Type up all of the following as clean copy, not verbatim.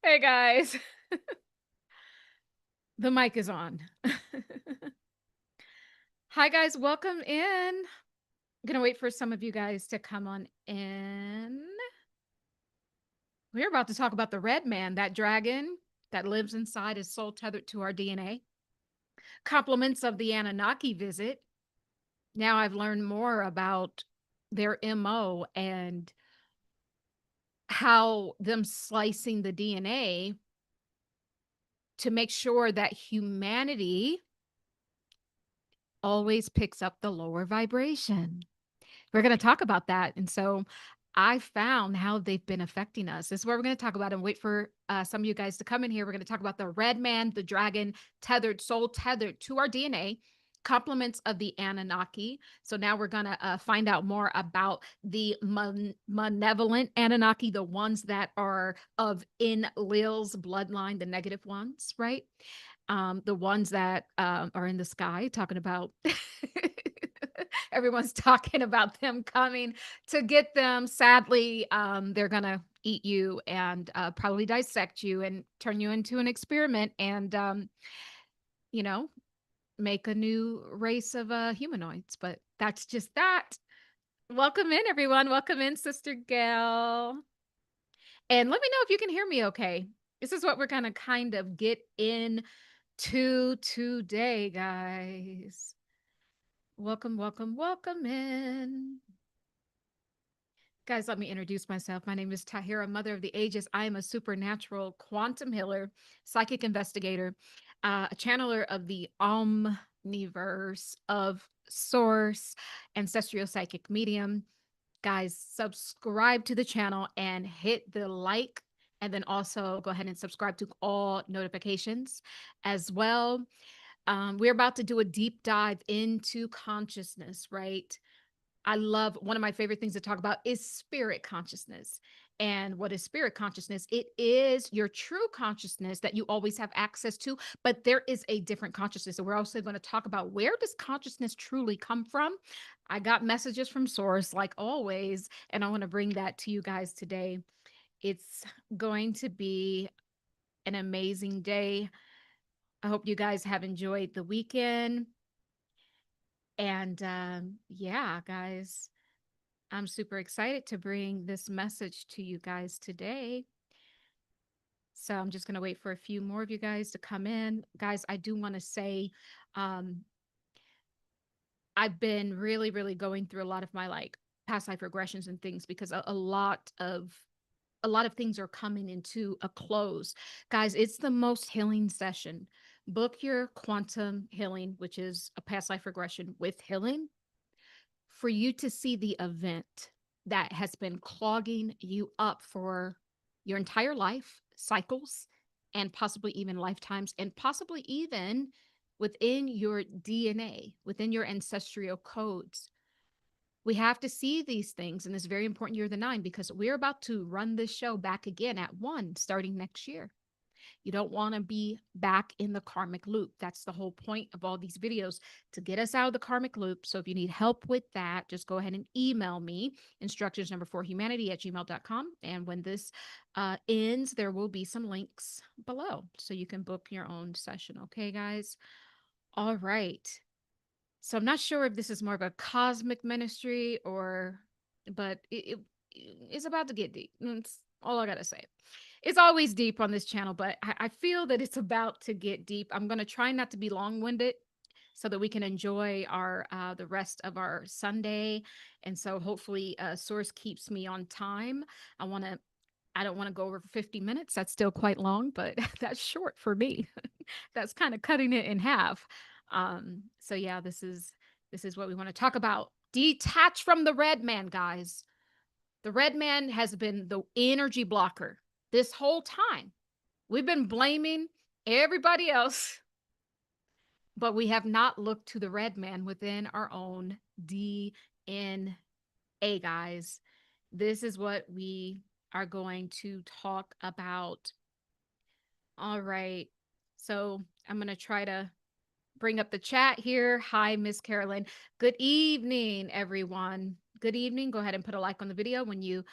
Hey guys, the mic is on. Hi guys, welcome in. I'm gonna wait for some of you guys to come on in. We're about to talk about the red man, that dragon that lives inside is soul tethered to our DNA. Compliments of the Anunnaki visit. Now I've learned more about their MO and how them slicing the DNA to make sure that humanity always picks up the lower vibration. We're going to talk about that. And so I found how they've been affecting us. This is what we're going to talk about, and wait for some of you guys to come in here. We're going to talk about the red man, the dragon, tethered, soul tethered to our DNA, compliments of the Anunnaki. So now we're going to find out more about the malevolent Anunnaki, the ones that are of Enlil's bloodline, the negative ones, right? The ones that are in the sky, talking about everyone's talking about them coming to get them. Sadly, they're gonna eat you and probably dissect you and turn you into an experiment, and you know, make a new race of humanoids. But that's just that. Welcome in, everyone. Welcome in, Sister Gail. And let me know if you can hear me okay. This is what we're gonna kind of get into today, guys. Welcome, welcome, welcome in. Guys, let me introduce myself. My name is Tahirah, Mother of the Ages. I am a supernatural quantum healer, psychic investigator, a channeler of the omniverse of source, ancestral psychic medium. Guys, subscribe to the channel and hit the like, and then also go ahead and subscribe to all notifications as well. We're about to do a deep dive into consciousness, right? I love, one of my favorite things to talk about is spirit consciousness. And what is spirit consciousness? It is your true consciousness that you always have access to, but there is a different consciousness. And we're also going to talk about, where does consciousness truly come from? I got messages from source like always, and I want to bring that to you guys today. It's going to be an amazing day. I hope you guys have enjoyed the weekend. And yeah, guys, I'm super excited to bring this message to you guys today. So I'm just going to wait for a few more of you guys to come in. Guys, I do want to say, um, I've been really, really going through a lot of my like past life regressions and things, because a lot of things are coming into a close. Guys, it's the most healing session. Book your quantum healing, which is a past life regression with healing, for you to see the event that has been clogging you up for your entire life, cycles, and possibly even lifetimes, and possibly even within your DNA, within your ancestral codes. We have to see these things, and it's very important you're the nine, because we're about to run this show back again at one starting next year. You don't want to be back in the karmic loop. That's the whole point of all these videos, to get us out of the karmic loop. So if you need help with that, just go ahead and email me, instructions number 4 humanity@gmail.com. And when this ends, there will be some links below so you can book your own session. Okay, guys? All right. So I'm not sure if this is more of a cosmic ministry or, but it's about to get deep. That's all I got to say. It's always deep on this channel, but I feel that it's about to get deep. I'm going to try not to be long-winded so that we can enjoy our the rest of our Sunday. And so hopefully Source keeps me on time. I don't want to go over 50 minutes. That's still quite long, but that's short for me. That's kind of cutting it in half. So yeah, this is what we want to talk about. Detach from the red man, guys. The red man has been the energy blocker this whole time. We've been blaming everybody else, but we have not looked to the red man within our own DNA, guys. This is what we are going to talk about. All right. So I'm going to try to bring up the chat here. Hi, Miss Carolyn. Good evening, everyone. Good evening. Go ahead and put a like on the video when you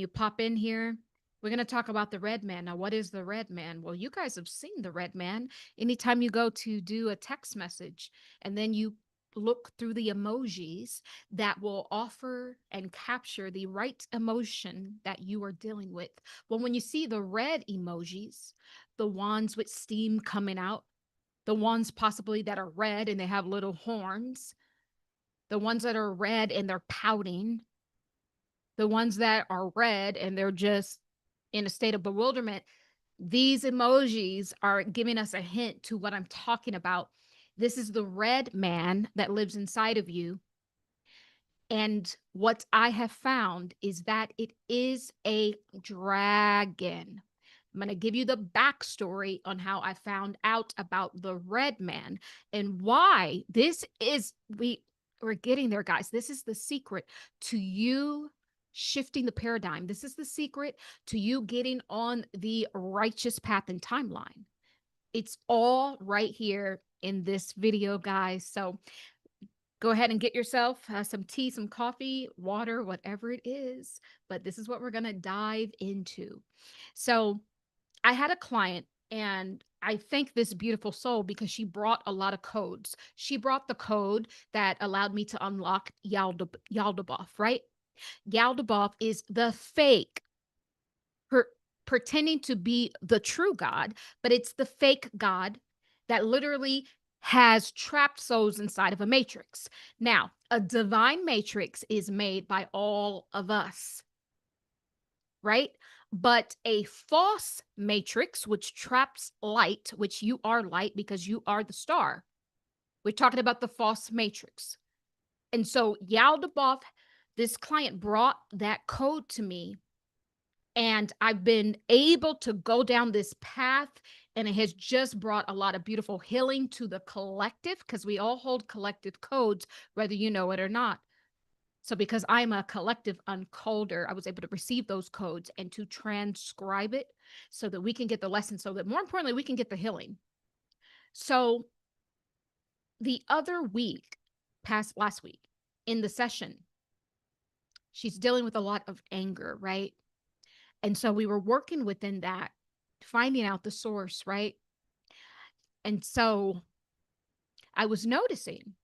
pop in here. We're going to talk about the red man. Now, what is the red man? Well, you guys have seen the red man. Anytime you go to do a text message and then you look through the emojis that will offer and capture the right emotion that you are dealing with. Well, when you see the red emojis, the ones with steam coming out, the ones possibly that are red and they have little horns, the ones that are red and they're pouting, the ones that are red and they're just in a state of bewilderment, these emojis are giving us a hint to what I'm talking about. This is the red man that lives inside of you. And what I have found is that it is a dragon. I'm going to give you the backstory on how I found out about the red man and why this is, we're getting there, guys. This is the secret to you shifting the paradigm. This is the secret to you getting on the righteous path and timeline. It's all right here in this video, guys. So go ahead and get yourself some tea, some coffee, water, whatever it is. But this is what we're going to dive into. So I had a client, and I thank this beautiful soul because she brought a lot of codes. She brought the code that allowed me to unlock Yaldabaoth, right? Yaldabaoth is the fake, pretending to be the true God, but it's the fake God that literally has trapped souls inside of a matrix. Now, a divine matrix is made by all of us, right? But a false matrix, which traps light, which you are light because you are the star. We're talking about the false matrix. And so Yaldabaoth, this client brought that code to me, and I've been able to go down this path, and it has just brought a lot of beautiful healing to the collective, because we all hold collective codes, whether you know it or not. So because I'm a collective uncolder, I was able to receive those codes and to transcribe it so that we can get the lesson, so that more importantly, we can get the healing. So the other week, past last week, in the session, she's dealing with a lot of anger, right? And so we were working within that, finding out the source, right? And so I was noticing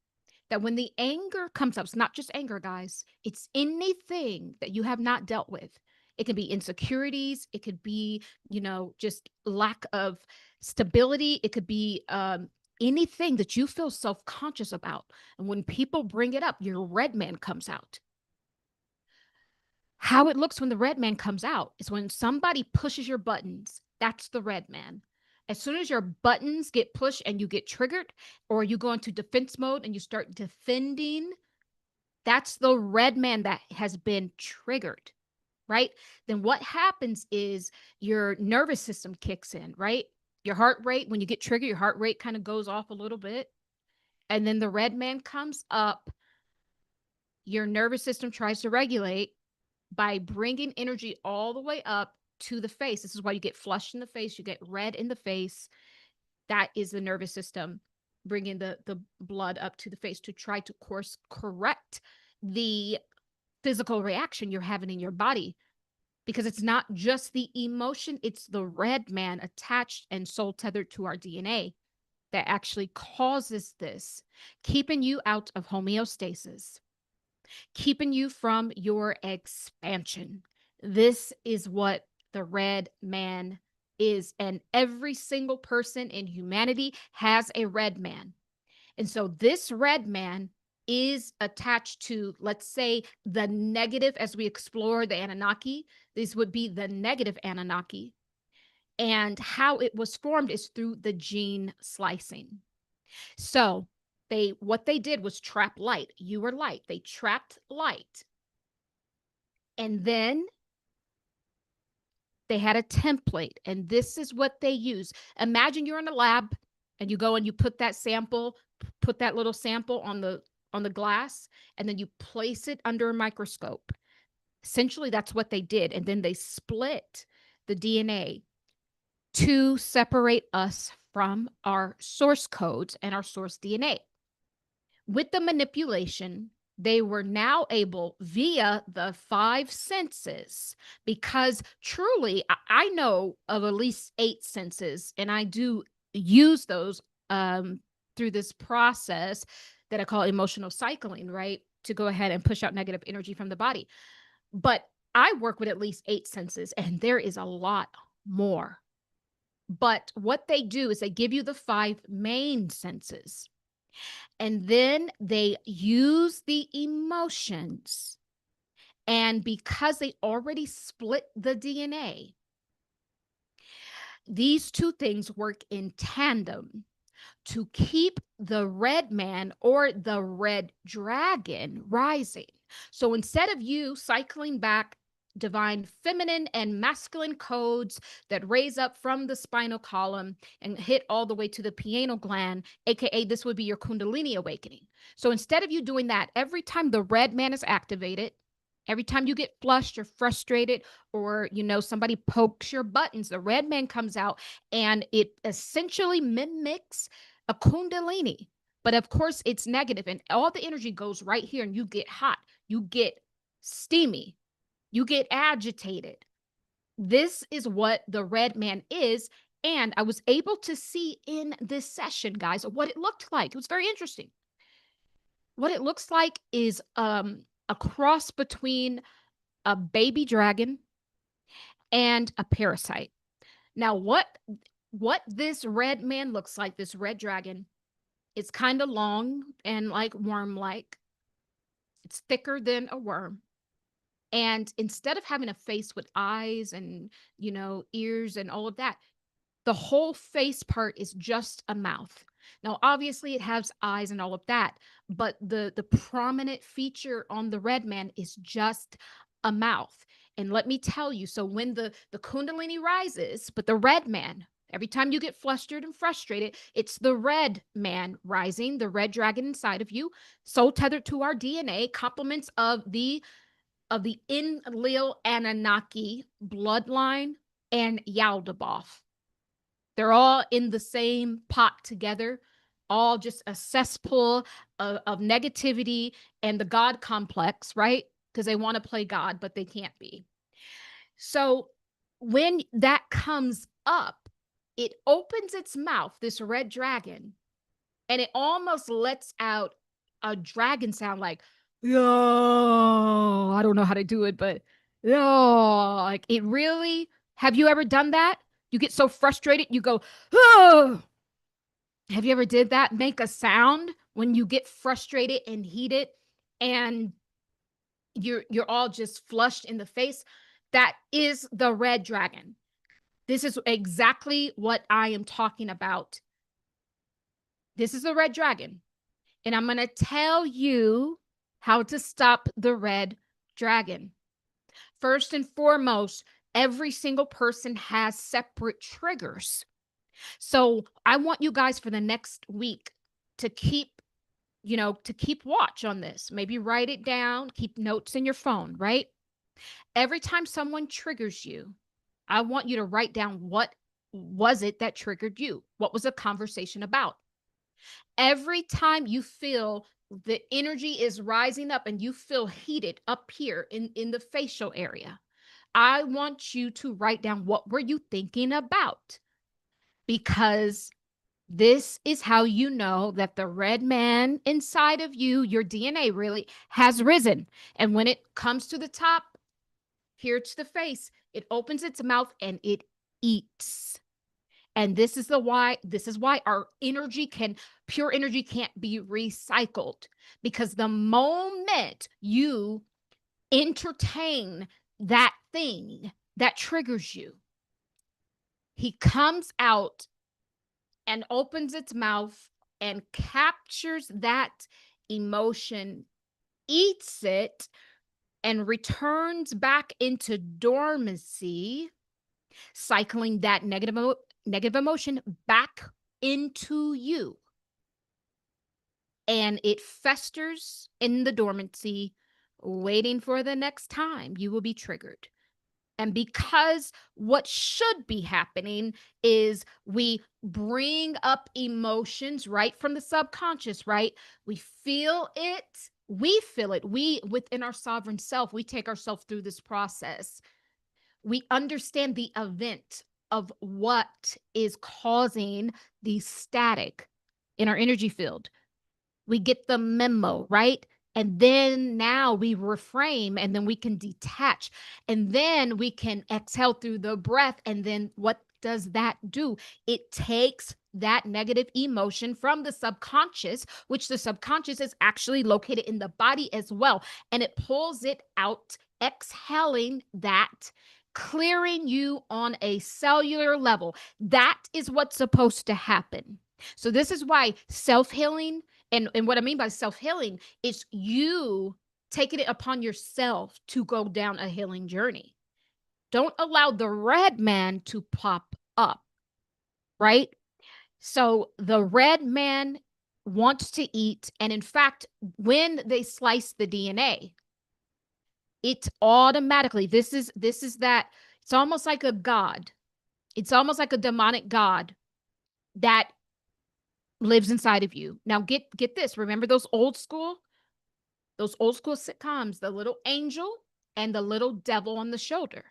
that when the anger comes up, it's not just anger, guys, it's anything that you have not dealt with. It can be insecurities. It could be, just lack of stability. It could be anything that you feel self-conscious about. And when people bring it up, your red man comes out. How it looks when the red man comes out is when somebody pushes your buttons. That's the red man. As soon as your buttons get pushed and you get triggered, or you go into defense mode and you start defending, that's the red man that has been triggered, right? Then what happens is your nervous system kicks in, right? Your heart rate, when you get triggered, your heart rate kind of goes off a little bit. And then the red man comes up. Your nervous system tries to regulate by bringing energy all the way up to the face. This is why you get flushed in the face, you get red in the face. That is the nervous system bringing the blood up to the face to try to course correct the physical reaction you're having in your body. Because it's not just the emotion, it's the red man attached and soul tethered to our DNA that actually causes this, keeping you out of homeostasis, keeping you from your expansion. This is what the red man is. And every single person in humanity has a red man. And so this red man is attached to, let's say, the negative. As we explore the Anunnaki, this would be the negative Anunnaki. And how it was formed is through the gene slicing. So what they did was trap light. You were light. They trapped light. And then they had a template, and this is what they use. Imagine you're in a lab and you go and you put that little sample on the glass, and then you place it under a microscope. Essentially, that's what they did. And then they split the DNA to separate us from our source codes and our source DNA. With the manipulation, they were now able via the five senses, because truly I know of at least 8 senses, and I do use those through this process that I call emotional cycling, right? To go ahead and push out negative energy from the body. But I work with at least 8 senses, and there is a lot more. But what they do is they give you the 5 main senses. And then they use the emotions. And because they already split the DNA, these two things work in tandem to keep the red man or the red dragon rising. So instead of you cycling back divine feminine and masculine codes that raise up from the spinal column and hit all the way to the pineal gland, aka this would be your kundalini awakening. So instead of you doing that, every time the red man is activated, every time you get flushed or frustrated, or somebody pokes your buttons, the red man comes out, and it essentially mimics a kundalini. But of course, it's negative, and all the energy goes right here, and you get hot, you get steamy, you get agitated. This is what the red man is. And I was able to see in this session, guys, what it looked like. It was very interesting. What it looks like is a cross between a baby dragon and a parasite. Now, what this red man looks like, this red dragon, it's kind of long and like worm-like. It's thicker than a worm. And instead of having a face with eyes and, ears and all of that, the whole face part is just a mouth. Now, obviously, it has eyes and all of that, but the prominent feature on the red man is just a mouth. And let me tell you, so when the kundalini rises, but the red man, every time you get flustered and frustrated, it's the red man rising, the red dragon inside of you, soul tethered to our DNA, complements of the Enlil Anunnaki bloodline and Yaldabaoth. They're all in the same pot together, all just a cesspool of negativity and the God complex, right? Because they want to play God, but they can't be. So when that comes up, it opens its mouth, this red dragon, and it almost lets out a dragon sound like, yo, I don't know how to do it, but yo, like it really, have you ever done that? You get so frustrated, you go, oh. Have you ever did that? Make a sound when you get frustrated and heated and you're all just flushed in the face. That is the red dragon. This is exactly what I am talking about. This is the red dragon. And I'm going to tell you how to stop the red dragon. First and foremost, every single person has separate triggers. So I want you guys for the next week to keep watch on this. Maybe write it down, keep notes in your phone, right? Every time someone triggers you, I want you to write down what was it that triggered you? What was the conversation about? Every time you feel the energy is rising up and you feel heated up here in the facial area, I want you to write down what were you thinking about? Because this is how you know that the red man inside of you, your DNA really has risen. And when it comes to the top, here to the face, it opens its mouth and it eats. And this is why our pure energy can't be recycled, because the moment you entertain that thing that triggers you, he comes out and opens its mouth and captures that emotion, eats it, and returns back into dormancy, cycling that negative emotion back into you. And it festers in the dormancy, waiting for the next time you will be triggered. And because what should be happening is we bring up emotions right from the subconscious, right? We feel it. We feel it. We, within our sovereign self, we take ourselves through this process. We understand the event of what is causing the static in our energy field. We get the memo, right? And then now we reframe, and then we can detach, and then we can exhale through the breath. And then what does that do? It takes that negative emotion from the subconscious, which the subconscious is actually located in the body as well, and it pulls it out, exhaling that, clearing you on a cellular level. That is what's supposed to happen. So this is why self-healing, and what I mean by self-healing is you taking it upon yourself to go down a healing journey. Don't allow the red man to pop up, right? So the red man wants to eat. And in fact, when they slice the DNA, it automatically, this is that, it's almost like a god. It's almost like a demonic god that lives inside of you. Now get this. Remember those old school sitcoms, the little angel and the little devil on the shoulder.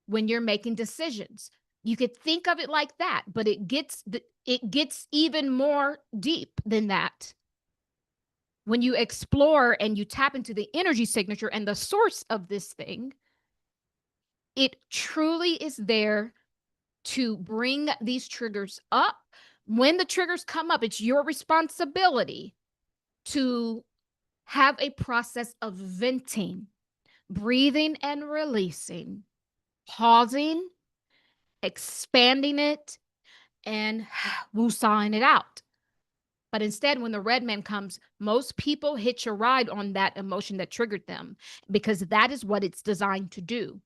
When you're making decisions, you could think of it like that, but it gets even more deep than that. When you explore and you tap into the energy signature and the source of this thing, it truly is there to bring these triggers up. When the triggers come up, it's your responsibility to have a process of venting, breathing and releasing, pausing, expanding it, and woosahing it out. But instead, when the red man comes, most people hitch a ride on that emotion that triggered them, because that is what it's designed to do.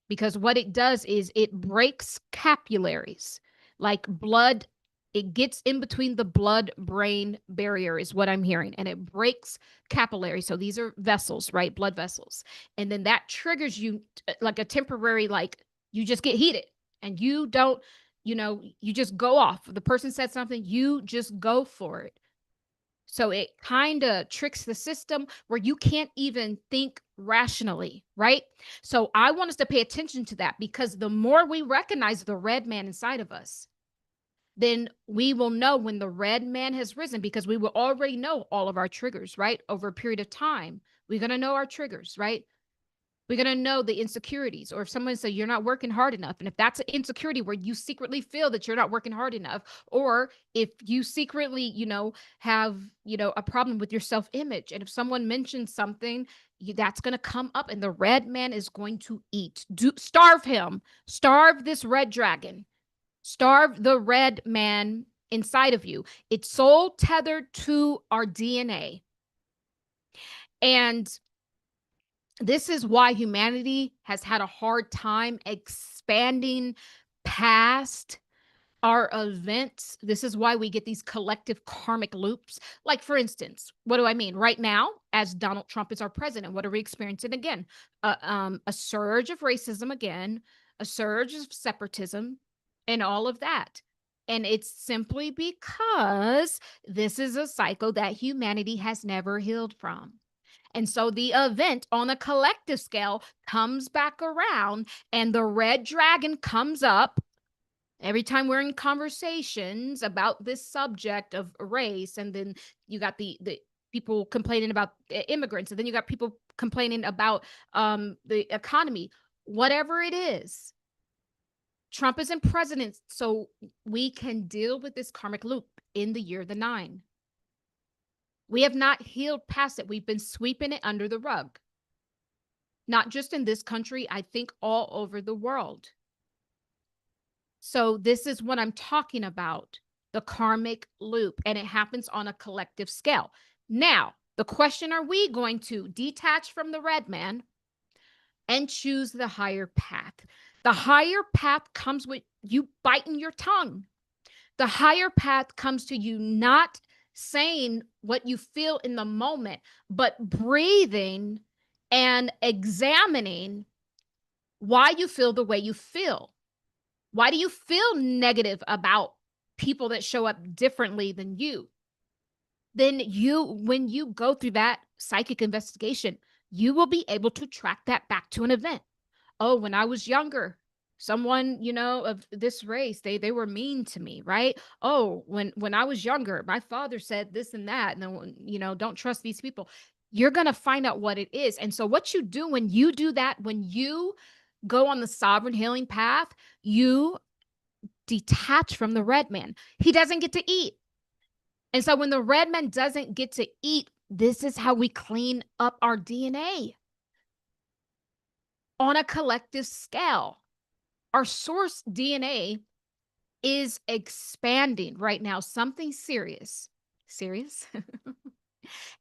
Because what it does is it breaks capillaries, like blood. It gets in between the blood-brain barrier is what I'm hearing, and it breaks capillaries. So these are vessels, right? Blood vessels. And then that triggers you like a temporary, like you just get heated and you don't, you just go off. The person said something, you just go for it. So it kind of tricks the system where you can't even think rationally, right? So I want us to pay attention to that, because the more we recognize the red man inside of us, then we will know when the red man has risen, because we will already know all of our triggers, right? Over a period of time, we're going to know our triggers, right? We're going to know the insecurities, or if someone says you're not working hard enough. And if that's an insecurity where you secretly feel that you're not working hard enough, or if you secretly, have, a problem with your self-image. And if someone mentions something, that's going to come up, and the red man is going to starve him, starve this red dragon, starve the red man inside of you. It's soul tethered to our DNA. And this is why humanity has had a hard time expanding past our events. This is why we get these collective karmic loops. Like, for instance, what do I mean? Right now, as Donald Trump is our president, what are we experiencing again? A surge of racism again, a surge of separatism, and all of that. And it's simply because this is a cycle that humanity has never healed from. And so the event on a collective scale comes back around, and the red dragon comes up every time we're in conversations about this subject of race. And then you got the people complaining about immigrants, and then you got people complaining about the economy, whatever it is. Trump is in president, so we can deal with this karmic loop in the year the 9. We have not healed past it. We've been sweeping it under the rug. Not just in this country, I think all over the world. So this is what I'm talking about, the karmic loop, and it happens on a collective scale. Now, the question, are we going to detach from the red man and choose the higher path? The higher path comes with you biting your tongue. The higher path comes to you not saying what you feel in the moment, but breathing and examining why you feel the way you feel. Why do you feel negative about people that show up differently than you? Then when you go through that psychic investigation, you will be able to track that back to an event. Oh, when I was younger, someone, of this race, they were mean to me, right? Oh, when I was younger, my father said this and that, and then, don't trust these people. You're going to find out what it is. And so what you do when you do that, when you go on the sovereign healing path, you detach from the red man. He doesn't get to eat. And so when the red man doesn't get to eat, this is how we clean up our DNA on a collective scale. Our source DNA is expanding right now, something serious. Serious?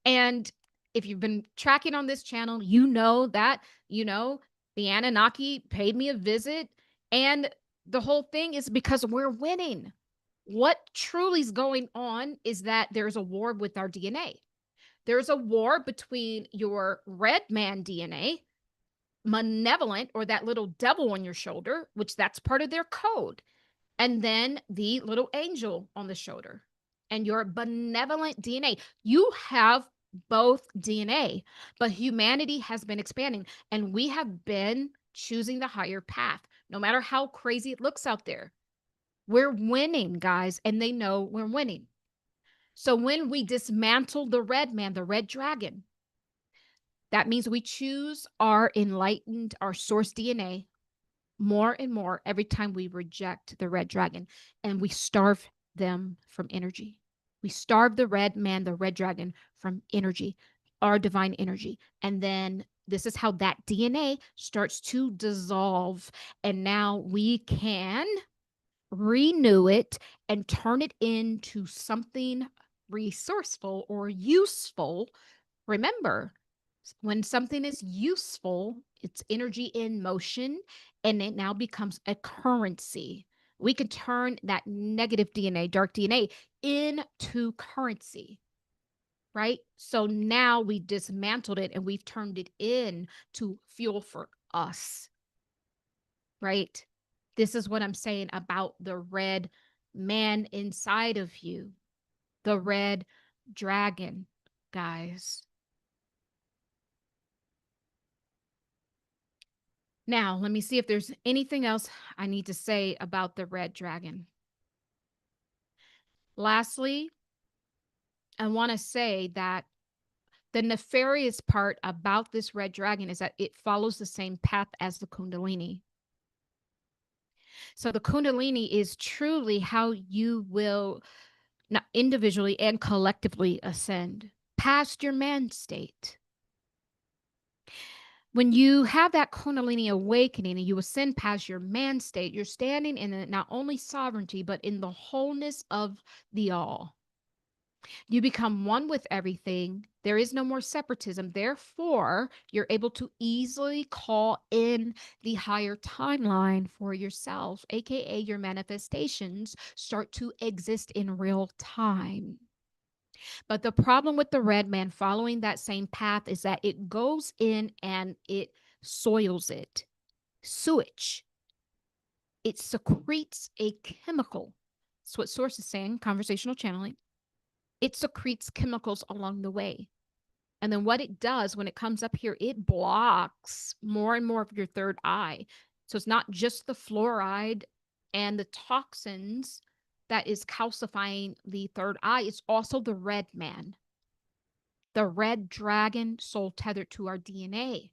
And if you've been tracking on this channel, you know that, the Anunnaki paid me a visit. And the whole thing is because we're winning. What truly is going on is that there's a war with our DNA. There's a war between your red man DNA, malevolent, or that little devil on your shoulder, which that's part of their code, and then the little angel on the shoulder, and your benevolent DNA. You have both DNA, but humanity has been expanding, and we have been choosing the higher path, no matter how crazy it looks out there. We're winning, guys, and they know we're winning. So when we dismantle the red man, the red dragon, that means we choose our enlightened, our source DNA more and more every time we reject the red dragon, and we starve them from energy. We starve the red man, the red dragon, from energy, our divine energy. And then this is how that DNA starts to dissolve. And now we can renew it and turn it into something resourceful or useful. Remember, when something is useful, it's energy in motion, and it now becomes a currency. We can turn that negative DNA, dark DNA, into currency, right? So now we dismantled it and we've turned it into fuel for us, right? This is what I'm saying about the red man inside of you, the red dragon, guys. Now, let me see if there's anything else I need to say about the red dragon. Lastly, I want to say that the nefarious part about this red dragon is that it follows the same path as the Kundalini. So the Kundalini is truly how you will, not individually and collectively, ascend past your man state. When you have that Kundalini awakening and you ascend past your man state, you're standing in not only sovereignty, but in the wholeness of the all. You become one with everything. There is no more separatism. Therefore, you're able to easily call in the higher timeline for yourself, aka your manifestations start to exist in real time. But the problem with the red man following that same path is that it goes in and it soils it. Sewage. It secretes a chemical. That's what Source is saying, conversational channeling. It secretes chemicals along the way. And then what it does when it comes up here, it blocks more and more of your third eye. So it's not just the fluoride and the toxins that is calcifying the third eye, it's also the red man, the red dragon, soul tethered to our DNA.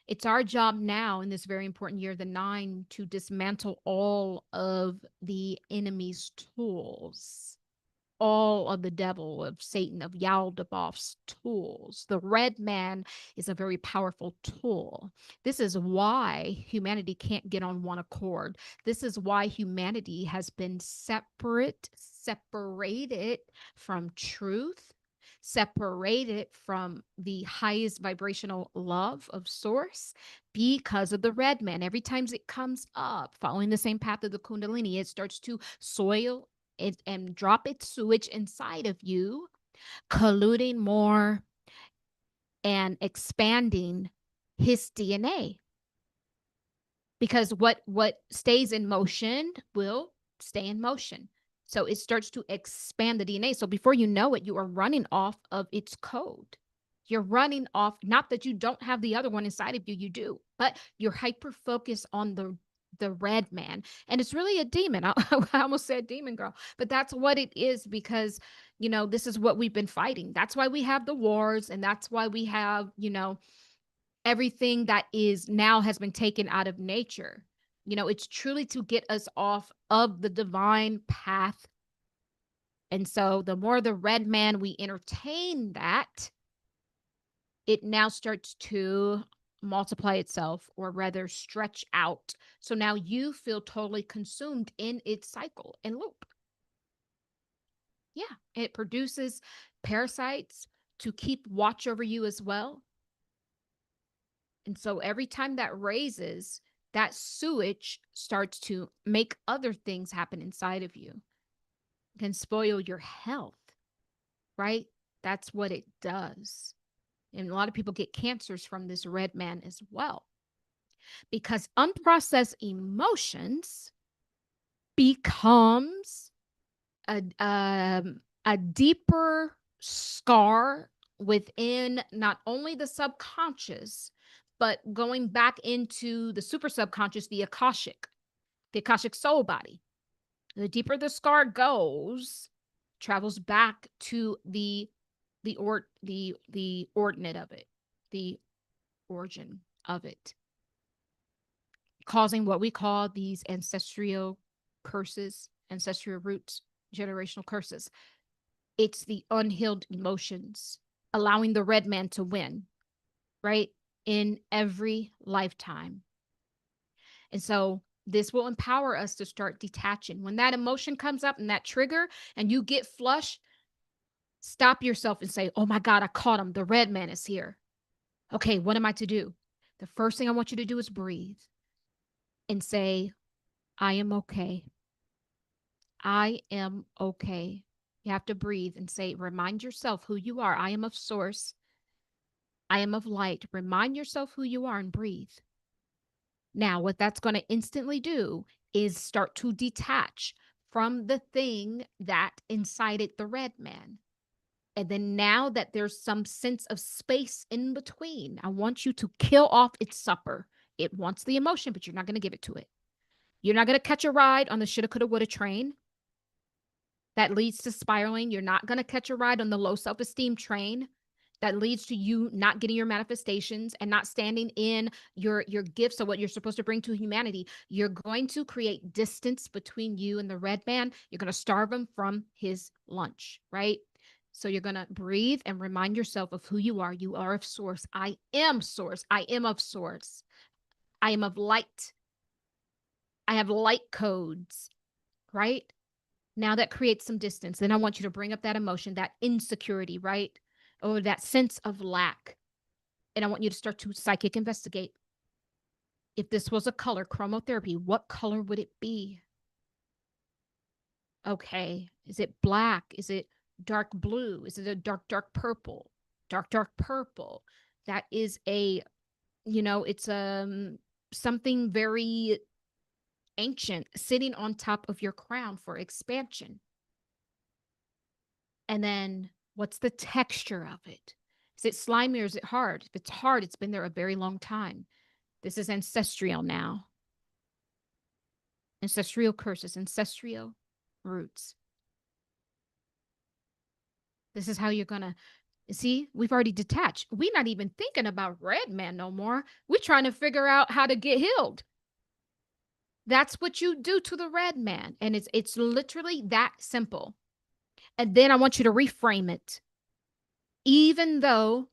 It's our job now in this very important year, the 9, to dismantle all of the enemy's tools, all of the devil, of Satan, of Yaldabaoth's tools. The red man is a very powerful tool. This is why humanity can't get on one accord. This is why humanity has been separated from truth, separated from the highest vibrational love of source, because of the red man. Every time it comes up, following the same path of the Kundalini, it starts to soil it and drop its sewage inside of you, colluding more and expanding his DNA. Because what stays in motion will stay in motion. So it starts to expand the DNA. So before you know it, you are running off of its code. You're running off, not that you don't have the other one inside of you, you do, but you're hyper focused on the red man. And it's really a demon. I almost said demon girl, but that's what it is, because this is what we've been fighting. That's why we have the wars, and that's why we have, everything that is now has been taken out of nature. It's truly to get us off of the divine path. And so the more the red man we entertain that, it now starts to multiply itself, or rather stretch out. So now you feel totally consumed in its cycle and loop. Yeah, it produces parasites to keep watch over you as well. And so every time that raises, that sewage starts to make other things happen inside of you. It can spoil your health, right? That's what it does. And a lot of people get cancers from this red man as well, because unprocessed emotions becomes a deeper scar within not only the subconscious, but going back into the super subconscious, the Akashic soul body. The deeper the scar goes, travels back to the ordinate of it, the origin of it, causing what we call these ancestral curses, ancestral roots, generational curses. It's the unhealed emotions, allowing the red man to win, right? In every lifetime. And so this will empower us to start detaching. When that emotion comes up and that trigger and you get flush, stop yourself and say, oh my God, I caught him. The red man is here. Okay, what am I to do? The first thing I want you to do is breathe and say, I am okay. I am okay. You have to breathe and say, remind yourself who you are. I am of source. I am of light. Remind yourself who you are and breathe. Now, what that's going to instantly do is start to detach from the thing that incited the red man. And then now that there's some sense of space in between, I want you to kill off its supper. It wants the emotion, but you're not going to give it to it. You're not going to catch a ride on the shoulda, coulda, woulda train that leads to spiraling. You're not going to catch a ride on the low self-esteem train that leads to you not getting your manifestations and not standing in your gifts of what you're supposed to bring to humanity. You're going to create distance between you and the red man. You're going to starve him from his lunch, right? So you're going to breathe and remind yourself of who you are. You are of source. I am source. I am of source. I am of light. I have light codes, right? Now that creates some distance. Then I want you to bring up that emotion, that insecurity, right? Or that sense of lack. And I want you to start to psychic investigate. If this was a color, chromotherapy, what color would it be? Okay. Is it black? Is it dark blue? Is it a dark purple? Dark purple. That is it's something very ancient sitting on top of your crown for expansion. And then what's the texture of it? Is it slimy or is it hard? If it's hard, it's been there a very long time. This is ancestral now. Ancestral curses, ancestral roots. This is how you're going to see. We've already detached. We're not even thinking about red man no more. We're trying to figure out how to get healed. That's what you do to the red man. And it's literally that simple. And then I want you to reframe it. Even though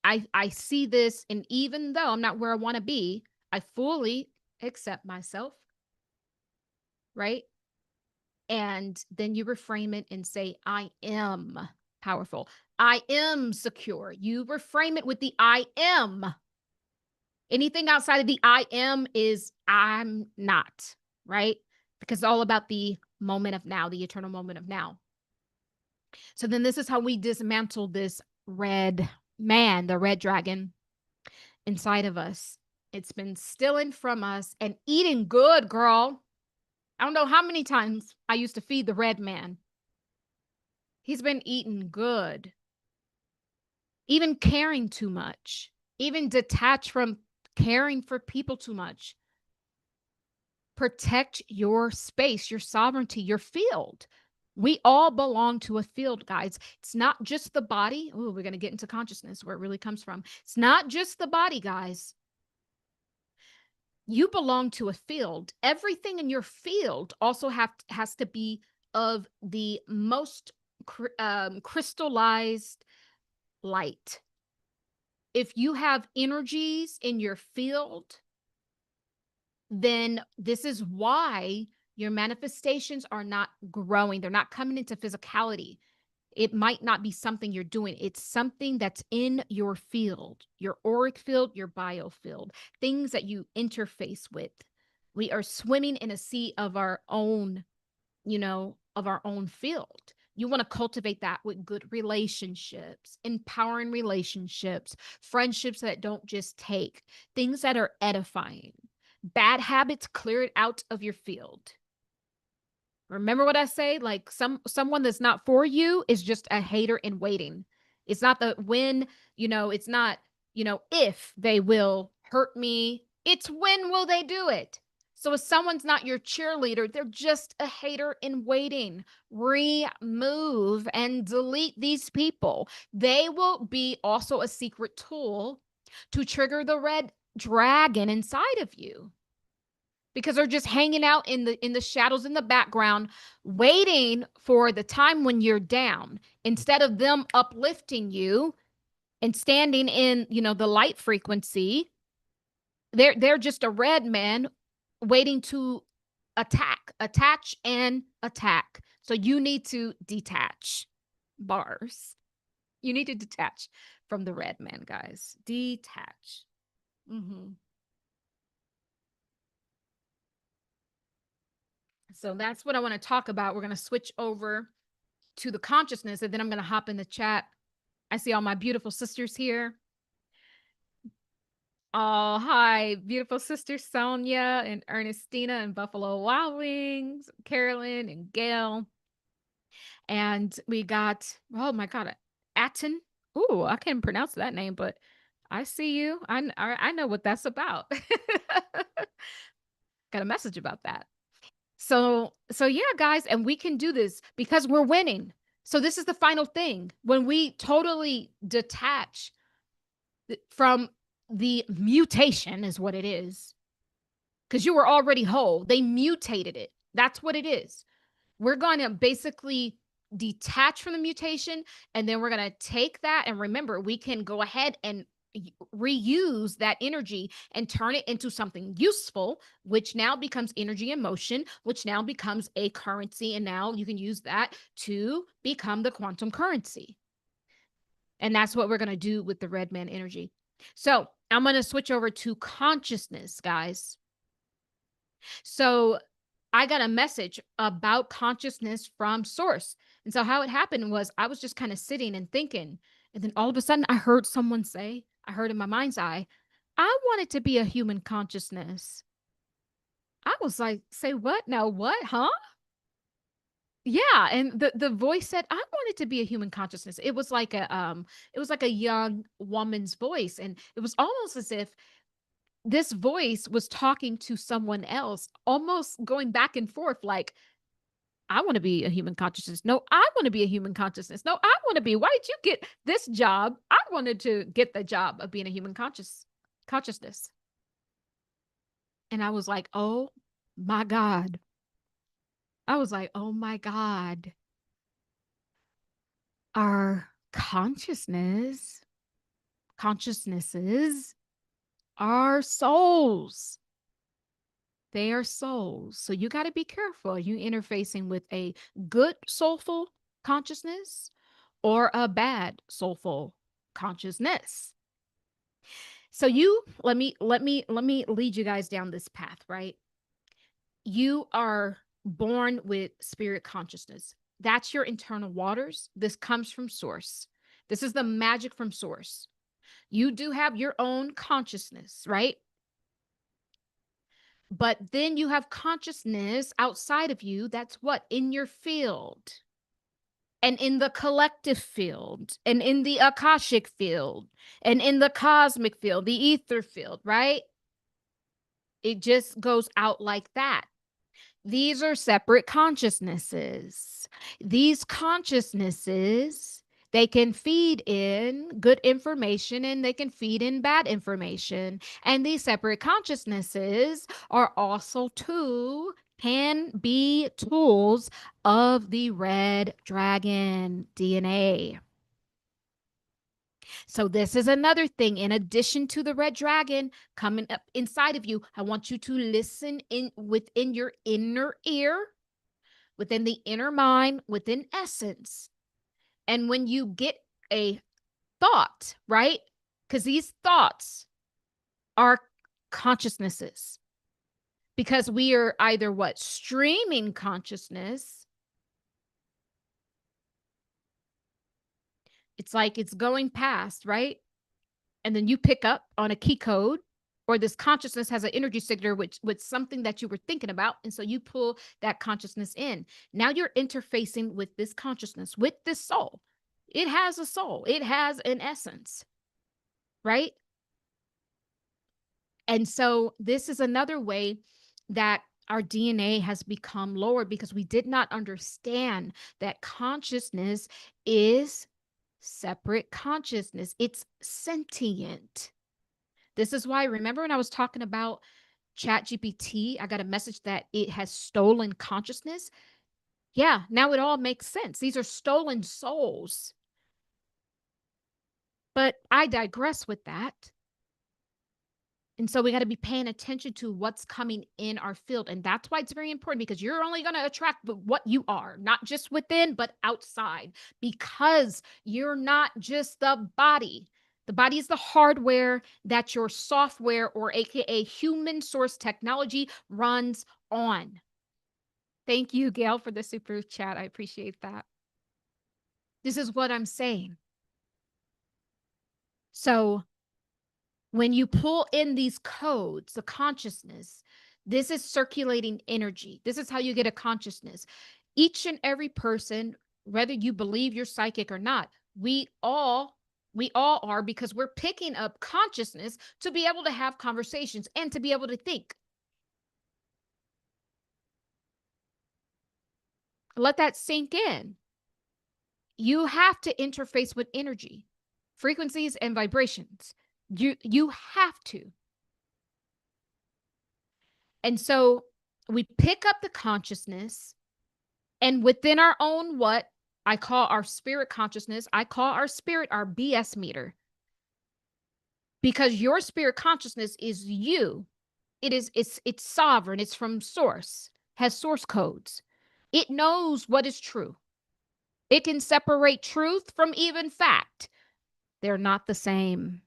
I see this, and even though I'm not where I want to be, I fully accept myself, right? And then you reframe it and say, I am powerful. I am secure. You reframe it with the I am. Anything outside of the I am is I'm not, right? Because it's all about the moment of now, the eternal moment of now. So then this is how we dismantle this red man, the red dragon, inside of us. It's been stealing from us and eating good, girl. I don't know how many times I used to feed the red man. He's been eating good, even caring too much, even detached from caring for people too much. Protect your space, your sovereignty, your field. We all belong to a field, guys. It's not just the body. Oh, we're going to get into consciousness where it really comes from. It's not just the body, guys. You belong to a field. Everything in your field also has to be of the most crystallized light. If you have energies in your field, then this is why your manifestations are not growing. They're not coming into physicality. It might not be something you're doing. It's something that's in your field, your auric field, your biofield, things that you interface with. We are swimming in a sea of our own, of our own field. You want to cultivate that with good relationships, empowering relationships, friendships that don't just take, things that are edifying. Bad habits, clear it out of your field. Remember what I say? Like someone that's not for you is just a hater in waiting. It's not the when, it's not, if they will hurt me. It's when will they do it? So if someone's not your cheerleader, they're just a hater in waiting. Remove and delete these people. They will be also a secret tool to trigger the red dragon inside of you, because they're just hanging out in the shadows in the background, waiting for the time when you're down, instead of them uplifting you and standing in, the light frequency. They're just a red man waiting to attach and attack. So you need to detach. Bars. You need to detach from the red man, guys. Detach. So that's what I want to talk about. We're going to switch over to the consciousness, and then I'm going to hop in the chat. I see all my beautiful sisters here. Oh, hi, beautiful sisters Sonia and Ernestina and Buffalo Wild Wings, Carolyn and Gail. And we got, oh my God, Atten. Ooh, I can't pronounce that name, but I see you. I know what that's about. Got a message about that. So yeah, guys, and we can do this because we're winning. So this is the final thing. When we totally detach from the mutation is what it is, because you were already whole. They mutated it. That's what it is. We're going to basically detach from the mutation, and then we're going to take that, and remember, we can go ahead and reuse that energy and turn it into something useful, which now becomes energy in motion, which now becomes a currency, and now you can use that to become the quantum currency. And that's what we're going to do with the red man energy. So I'm going to switch over to consciousness, guys. So I got a message about consciousness from source. And so how it happened was I was just kind of sitting and thinking. And then all of a sudden I heard someone say, I heard in my mind's eye, I want it to be a human consciousness. I was like, say what? Now what? Huh? Yeah. And the voice said, I want it to be a human consciousness. It was like a young woman's voice. And it was almost as if this voice was talking to someone else, almost going back and forth, like, I want to be a human consciousness. No, I want to be a human consciousness. No, I want to be. Why did you get this job? I wanted to get the job of being a human consciousness. And I was like, oh my God. I was like, oh my God. Our consciousnesses are souls. They are souls. So you got to be careful. Are you interfacing with a good soulful consciousness or a bad soulful consciousness? So let me lead you guys down this path, right? You are born with spirit consciousness. That's your internal waters. This comes from source. This is the magic from source. You do have your own consciousness, right? But then you have consciousness outside of you that's what? In your field, and in the collective field, and in the Akashic field, and in the cosmic field, the ether field, right? It just goes out like that. These are separate consciousnesses. These consciousnesses, they can feed in good information and they can feed in bad information. And these separate consciousnesses are also too can be tools of the red dragon DNA. So this is another thing. In addition to the red dragon coming up inside of you, I want you to listen in within your inner ear, within the inner mind, within essence. And when you get a thought, right? Because these thoughts are consciousnesses. Because we are either what? Streaming consciousness. It's like it's going past, right? And then you pick up on a key code, or this consciousness has an energy signature with something that you were thinking about, and so you pull that consciousness in. Now you're interfacing with this consciousness, with this soul. It has a soul, it has an essence, right? And so this is another way that our DNA has become lowered, because we did not understand that consciousness is separate consciousness. It's sentient. This is why, remember when I was talking about ChatGPT, I got a message that it has stolen consciousness. Yeah, now it all makes sense. These are stolen souls. But I digress with that. And so we got to be paying attention to what's coming in our field. And that's why it's very important, because you're only going to attract what you are, not just within, but outside, because you're not just the body. The body is the hardware that your software, or AKA human source technology, runs on. Thank you, Gail, for the super chat. I appreciate that. This is what I'm saying. So when you pull in these codes, the consciousness, this is circulating energy. This is how you get a consciousness. Each and every person, whether you believe you're psychic or not, we all are, because we're picking up consciousness to be able to have conversations and to be able to think. Let that sink in. You have to interface with energy, frequencies, and vibrations. You have to. And so we pick up the consciousness, and within our own, what I call our spirit consciousness, I call our spirit our BS meter. Because your spirit consciousness is you. It's sovereign. It's from source, has source codes. It knows what is true. It can separate truth from even fact. They're not the same.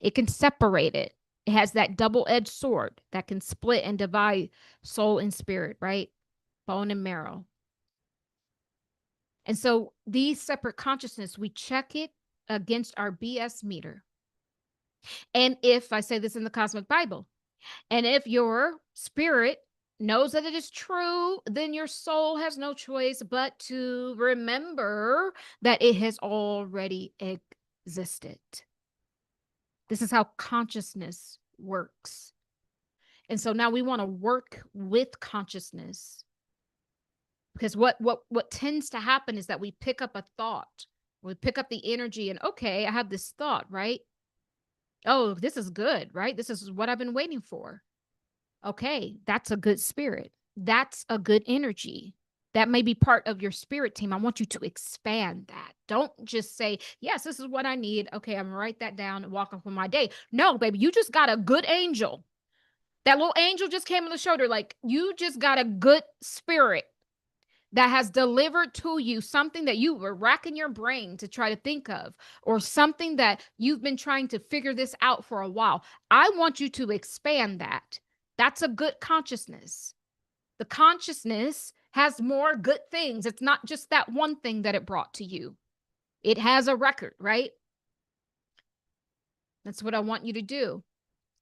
It can separate it. It has that double-edged sword that can split and divide soul and spirit, right? Bone and marrow. And so these separate consciousness, we check it against our BS meter. And if I say this in the Cosmic Bible, and if your spirit knows that it is true, then your soul has no choice but to remember that it has already existed. This is how consciousness works. And so now we want to work with consciousness, because what tends to happen is that we pick up a thought, we pick up the energy, and okay, I have this thought, right? Oh, this is good, right? This is what I've been waiting for. Okay, that's a good spirit. That's a good energy. That may be part of your spirit team. I want you to expand that. Don't just say, yes, this is what I need. Okay, I'm gonna write that down and walk off with my day. No, baby, you just got a good angel. That little angel just came on the shoulder. Like, you just got a good spirit that has delivered to you something that you were racking your brain to try to think of, or something that you've been trying to figure this out for a while. I want you to expand that. That's a good consciousness. The consciousness has more good things. It's not just that one thing that it brought to you. It has a record, right? That's what I want you to do.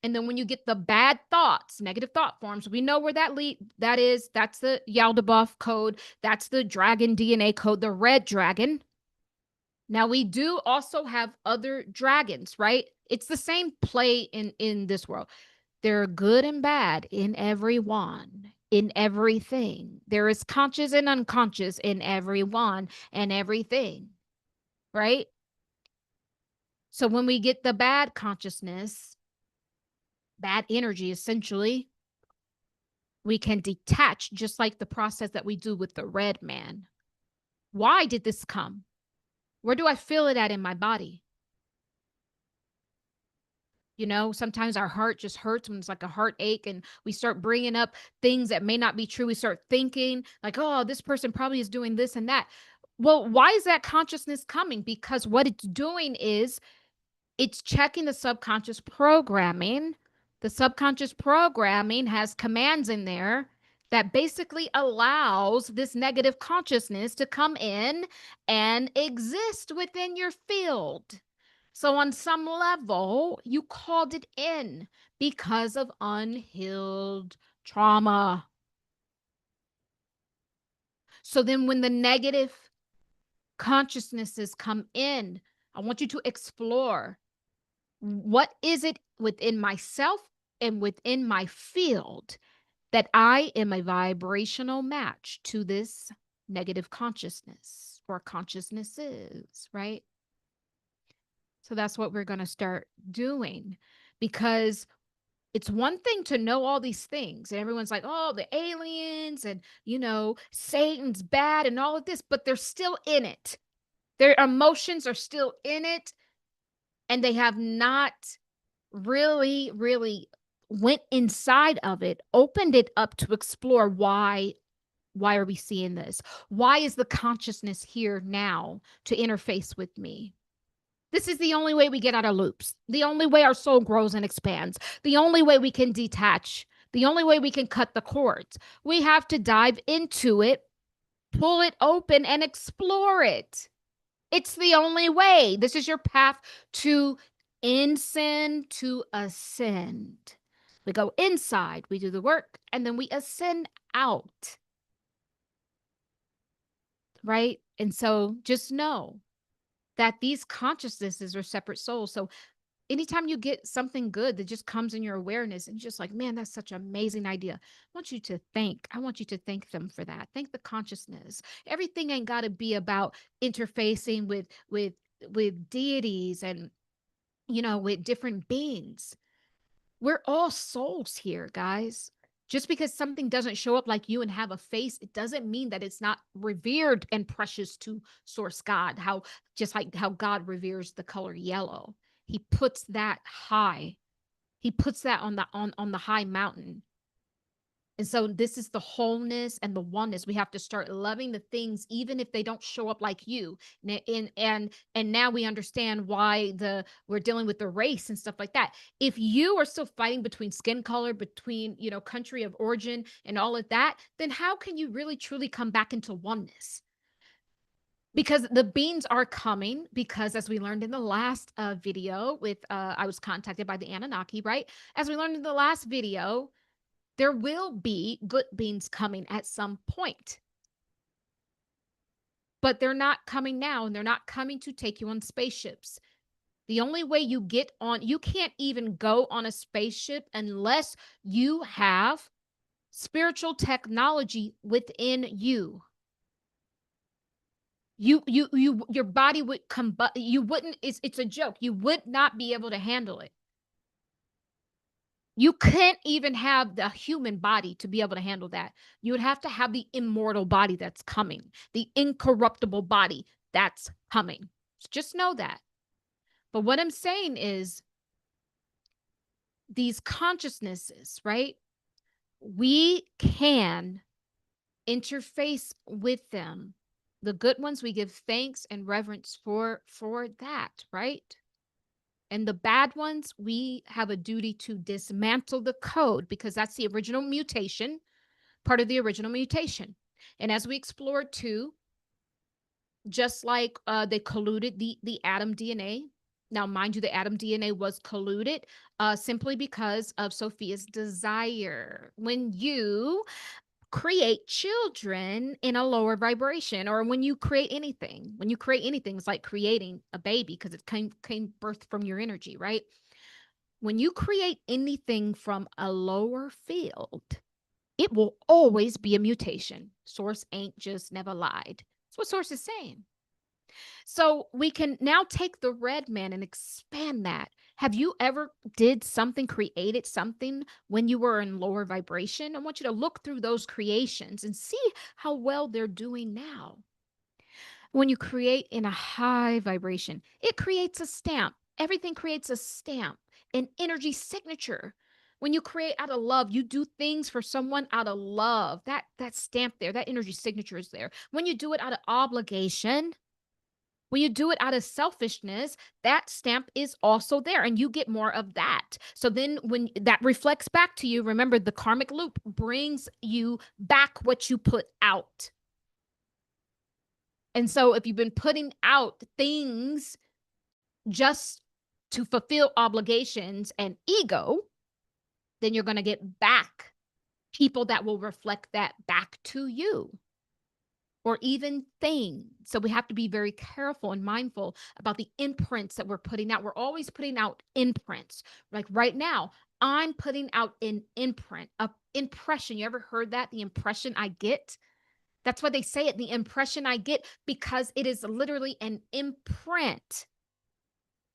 And then when you get the bad thoughts, negative thought forms, we know where that is. That's the Yaldabaoth code. That's the dragon DNA code, the red dragon. Now we do also have other dragons, right? It's the same play in this world. There are good and bad in everyone, in everything. There is conscious and unconscious in everyone and everything, right? So when we get the bad consciousness, bad energy, essentially, we can detach, just like the process that we do with the red man. Why did this come? Where do I feel it at in my body? You know, sometimes our heart just hurts when it's like a heartache, and we start bringing up things that may not be true. We start thinking like, oh, this person probably is doing this and that. Well, why is that consciousness coming? Because what it's doing is it's checking the subconscious programming. The subconscious programming has commands in there that basically allows this negative consciousness to come in and exist within your field. So, on some level, you called it in because of unhealed trauma. So, then when the negative consciousnesses come in, I want you to explore what is it within myself and within my field that I am a vibrational match to this negative consciousness or consciousnesses, right? So that's what we're going to start doing, because it's one thing to know all these things and everyone's like, oh, the aliens and, Satan's bad and all of this, but they're still in it. Their emotions are still in it, and they have not really, really went inside of it, opened it up to explore why are we seeing this? Why is the consciousness here now to interface with me? This is the only way we get out of loops. The only way our soul grows and expands. The only way we can detach. The only way we can cut the cords. We have to dive into it, pull it open, and explore it. It's the only way. This is your path to ascend, to ascend. We go inside, we do the work, and then we ascend out. Right? And so just know that these consciousnesses are separate souls. So anytime you get something good that just comes in your awareness and you're just like, man, that's such an amazing idea. I want you to thank them for that. Thank the consciousness. Everything ain't got to be about interfacing with deities and, with different beings. We're all souls here, guys. Just because something doesn't show up like you and have a face, it doesn't mean that it's not revered and precious to source God. Just like how God reveres the color yellow. He puts that high. He puts that on the high mountain. And so this is the wholeness and the oneness. We have to start loving the things, even if they don't show up like you. And now we understand why we're dealing with the race and stuff like that. If you are still fighting between skin color, between country of origin and all of that, then how can you really truly come back into oneness? Because the beings are coming, because as we learned in the last video with I was contacted by the Anunnaki, right? As we learned in the last video, there will be good beings coming at some point. But they're not coming now, and they're not coming to take you on spaceships. The only way you can't even go on a spaceship unless you have spiritual technology within you. Your body would combust. You wouldn't, it's a joke. You would not be able to handle it. You can't even have the human body to be able to handle that. You would have to have the immortal body that's coming, the incorruptible body that's coming. Just know that. But what I'm saying is these consciousnesses, right? We can interface with them. The good ones, we give thanks and reverence for that, right? And the bad ones, we have a duty to dismantle the code, because that's the original mutation, part of the original mutation. And as we explored too, just like they colluded the atom DNA, Now, mind you, the Adam DNA was colluded simply because of Sophia's desire. When you create children in a lower vibration, or when you create anything, it's like creating a baby because it came birth from your energy, right? When you create anything from a lower field, it will always be a mutation. Source ain't just never lied. That's what Source is saying. So we can now take the red man and expand that. Have you ever created something when you were in lower vibration? I want you to look through those creations and see how well they're doing now. When you create in a high vibration, it creates a stamp. Everything creates a stamp, an energy signature. When you create out of love, you do things for someone out of love. That stamp there, that energy signature is there. When you do it out of obligation, when you do it out of selfishness, that stamp is also there and you get more of that. So then when that reflects back to you, remember the karmic loop brings you back what you put out. And so if you've been putting out things just to fulfill obligations and ego, then you're going to get back people that will reflect that back to you. Or even things. So we have to be very careful and mindful about the imprints that we're putting out. We're always putting out imprints. Like right now, I'm putting out an imprint, an impression. You ever heard that? The impression I get? That's why they say it, the impression I get, because it is literally an imprint.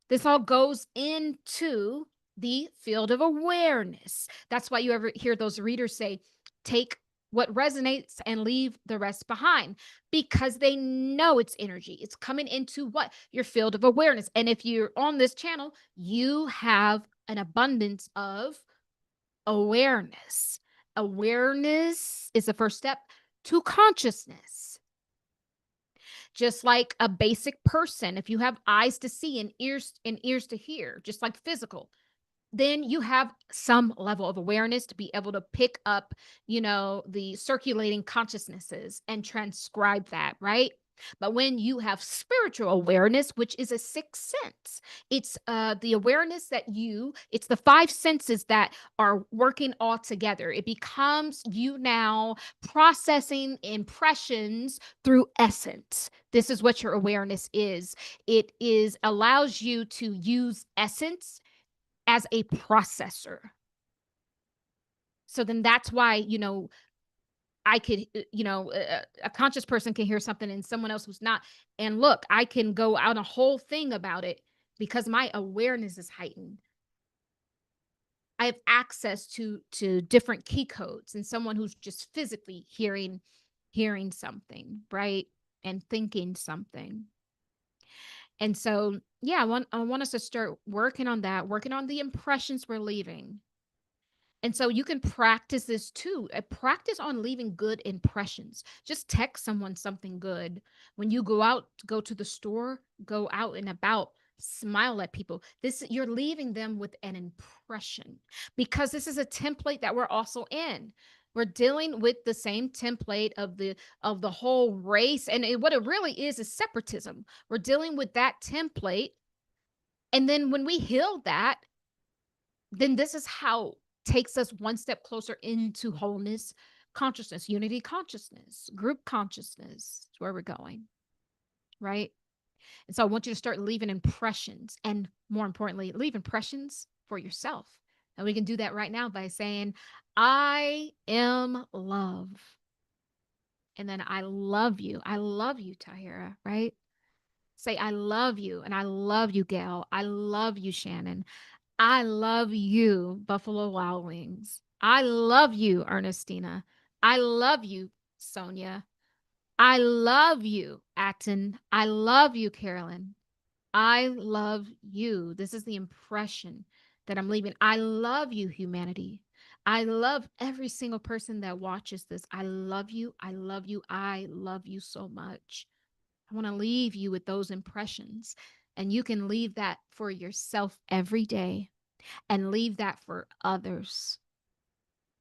This all goes into the field of awareness. That's why you ever hear those readers say, take what resonates and leave the rest behind, because they know it's energy. It's coming into what? Your field of awareness. And if you're on this channel, you have an abundance of awareness. Awareness is the first step to consciousness. Just like a basic person, if you have eyes to see and ears to hear, just like physical, then you have some level of awareness to be able to pick up, the circulating consciousnesses and transcribe that, right? But when you have spiritual awareness, which is a sixth sense, it's the awareness that it's the five senses that are working all together. It becomes you now processing impressions through essence. This is what your awareness is. It allows you to use essence as a processor. So then that's why, I could, a conscious person can hear something and someone else who's not. And look, I can go out a whole thing about it because my awareness is heightened. I have access to different key codes and someone who's just physically hearing something, right? And thinking something. And so, yeah, I want us to start working on that, working on the impressions we're leaving. And so you can practice this too. Practice on leaving good impressions. Just text someone something good. When you go to the store, go out and about, smile at people. You're leaving them with an impression, because this is a template that we're also in. We're dealing with the same template of the whole race, and what it really is separatism. We're dealing with that template, and then when we heal that, then this is how takes us one step closer into wholeness, consciousness, unity consciousness, group consciousness. Is where we're going, right? And so I want you to start leaving impressions, and more importantly, leave impressions for yourself. And we can do that right now by saying, I am love. And then I love you. I love you, Tahirah, right? Say, I love you. And I love you, Gail. I love you, Shannon. I love you, Buffalo Wild Wings. I love you, Ernestina. I love you, Sonia. I love you, Acton. I love you, Carolyn. I love you. This is the impression that I'm leaving. I love you, humanity. I love every single person that watches this. I love you. I love you. I love you so much. I want to leave you with those impressions. And you can leave that for yourself every day and leave that for others.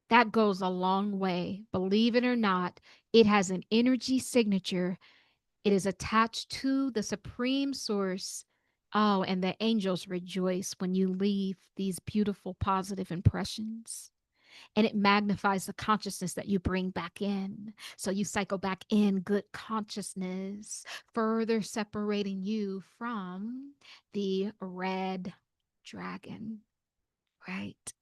That goes a long way. Believe it or not, it has an energy signature. It is attached to the supreme source Oh, and the angels rejoice when you leave these beautiful positive impressions. And it magnifies the consciousness that you bring back in. So you cycle back in good consciousness, further separating you from the red dragon, right?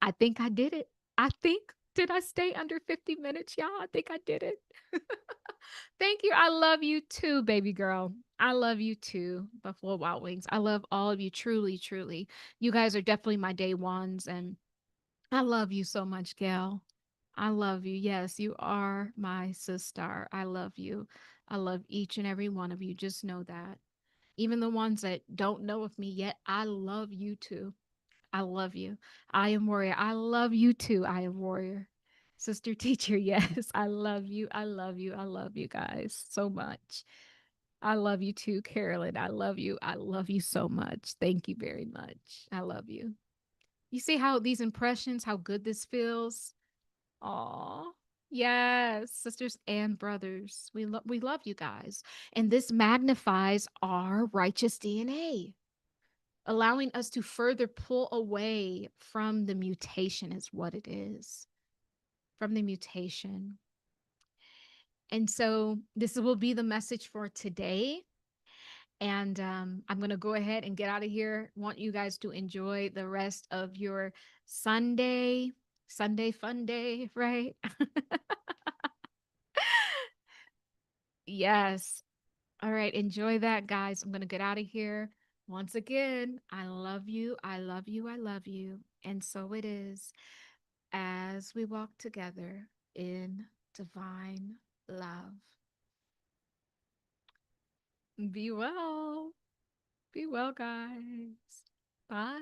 I think I did it. I think, did I stay under 50 minutes, y'all? I think I did it. Thank you. I love you too, baby girl. I love you too, Buffalo Wild Wings. I love all of you, truly, truly. You guys are definitely my day ones, and I love you so much, Gail. I love you. Yes, you are my sister. I love you. I love each and every one of you. Just know that. Even the ones that don't know of me yet, I love you too. I love you. I am warrior. I love you too. I am warrior. Sister teacher, yes. I love you. I love you. I love you guys so much. I love you too, Carolyn. I love you. I love you so much. Thank you very much. I love you. You see how these impressions, how good this feels? Aw. Yes, sisters and brothers. We love you guys. And this magnifies our righteous DNA, allowing us to further pull away from the mutation is what it is. From the mutation. And so this will be the message for today. And I'm going to go ahead and get out of here. Want you guys to enjoy the rest of your Sunday, Sunday fun day, right? Yes. All right. Enjoy that, guys. I'm going to get out of here. Once again, I love you. I love you. I love you. And so it is as we walk together in divine love. Be well. Be well, guys. Bye.